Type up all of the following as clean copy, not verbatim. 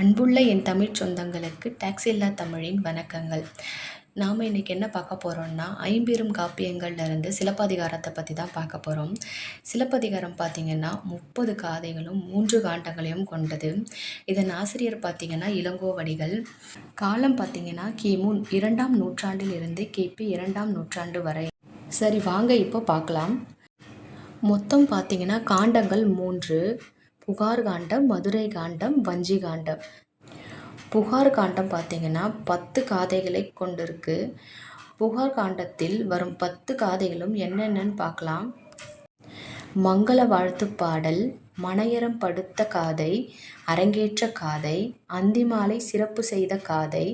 அன்புள்ள என் தமிழ் சொந்தங்களுக்கு டாக்ஸி இல்லா தமிழின் வணக்கங்கள். நாம் இன்றைக்கி என்ன பார்க்க போகிறோம்னா, ஐம்பெரும் காப்பியங்கள்லேருந்து சிலப்பதிகாரத்தை பற்றி தான் பார்க்க போகிறோம். சிலப்பதிகாரம் பார்த்திங்கன்னா 30 காதைகளும் 3 காண்டங்களையும் கொண்டது. இதன் ஆசிரியர் பார்த்திங்கன்னா இளங்கோவடிகள். காலம் பார்த்திங்கன்னா கிமு 2ஆம் நூற்றாண்டிலிருந்து கிபி 2ஆம் நூற்றாண்டு வரை. சரி, வாங்க இப்போ பார்க்கலாம். மொத்தம் பார்த்திங்கன்னா காண்டங்கள் 3: புகார் காண்டம், மதுரை காண்டம், வஞ்சி காண்டம். புகார் காண்டம் பார்த்திங்கன்னா 10 காதைகளை கொண்டிருக்கு. புகார் காண்டத்தில் வரும் 10 காதைகளும் என்னென்னு பார்க்கலாம். மங்கள வாழ்த்து பாடல், மனையறம் படுத்த காதை, அரங்கேற்ற காதை, அந்திமாலை சிறப்பு செய்த காதை,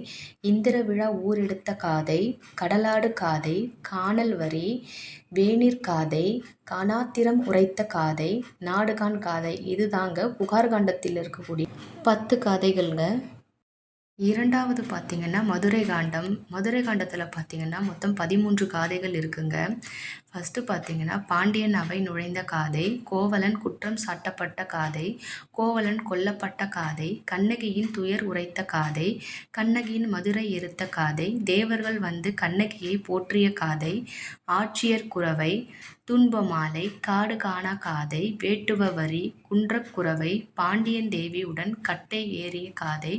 இந்திர விழா ஊரெடுத்த காதை, கடலாடு காதை, கானல் வரி, வேணிற் காதை, கனாத்திரம் உரைத்த காதை, நாடுகாண் காதை. இது தாங்க புகார் காண்டத்தில் இருக்கக்கூடிய 10 காதைகள்ங்க. இரண்டாவது பார்த்திங்கன்னா மதுரை காண்டம். மதுரை காண்டத்தில் பார்த்திங்கன்னா மொத்தம் 13 காதைகள் இருக்குங்க. ஃபஸ்ட்டு பார்த்திங்கன்னா பாண்டியன் அவை நுழைந்த காதை, கோவலன் குற்றம் சாட்டப்பட்ட காதை, கோவலன் கொல்லப்பட்ட காதை, கண்ணகியின் துயர் உரைத்த காதை, கண்ணகியின் மதுரை எரித்த காதை, தேவர்கள் வந்து கண்ணகியை போற்றிய காதை, ஆட்சியர் குரவை, துன்பமாலை, காடு காணா காதை, வேட்டுவ வரி, குன்றக் குரவை, பாண்டியன் தேவியுடன் கட்டை ஏறிய காதை,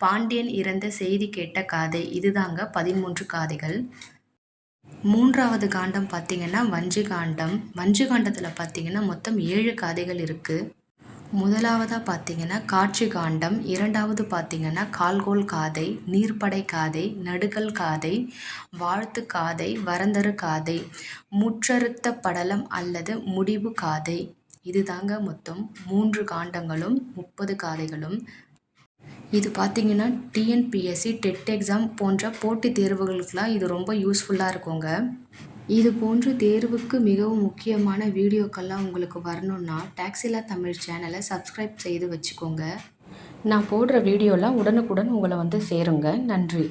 பாண்டியன் இறந்த செய்தி கேட்ட காதை. இதுதாங்க 13 காதைகள். மூன்றாவது காண்டம் பார்த்திங்கன்னா வஞ்சி காண்டம். வஞ்சி காண்டத்தில் பார்த்திங்கன்னா மொத்தம் 7 காதைகள் இருக்குது. முதலாவதாக பார்த்திங்கன்னா காட்சி காண்டம், இரண்டாவது பார்த்திங்கன்னா கால்கோள் காதை, நீர்ப்படை காதை, நடுகல் காதை, வாழ்த்து காதை, வரந்தரு காதை, முற்றறுத்த படலம் அல்லது முடிவு காதை. இது தாங்க மொத்தம் 3 காண்டங்களும் 30 காதைகளும். இது பார்த்திங்கன்னா டிஎன்பிஎஸ்சி, டெட் எக்ஸாம் போன்ற போட்டித் தேர்வுகளுக்கெலாம் இது ரொம்ப யூஸ்ஃபுல்லாக இருக்குங்க. இது போன்ற தேர்வுக்கு மிகவும் முக்கியமான வீடியோக்கள்லாம் உங்களுக்கு வரணுன்னா டாக்ஸி இல்லா தமிழ் சேனலை சப்ஸ்கிரைப் செய்து வச்சுக்கோங்க. நான் போடுற வீடியோலாம் உடனுக்குடன் உங்களை வந்து சேருங்க. நன்றி.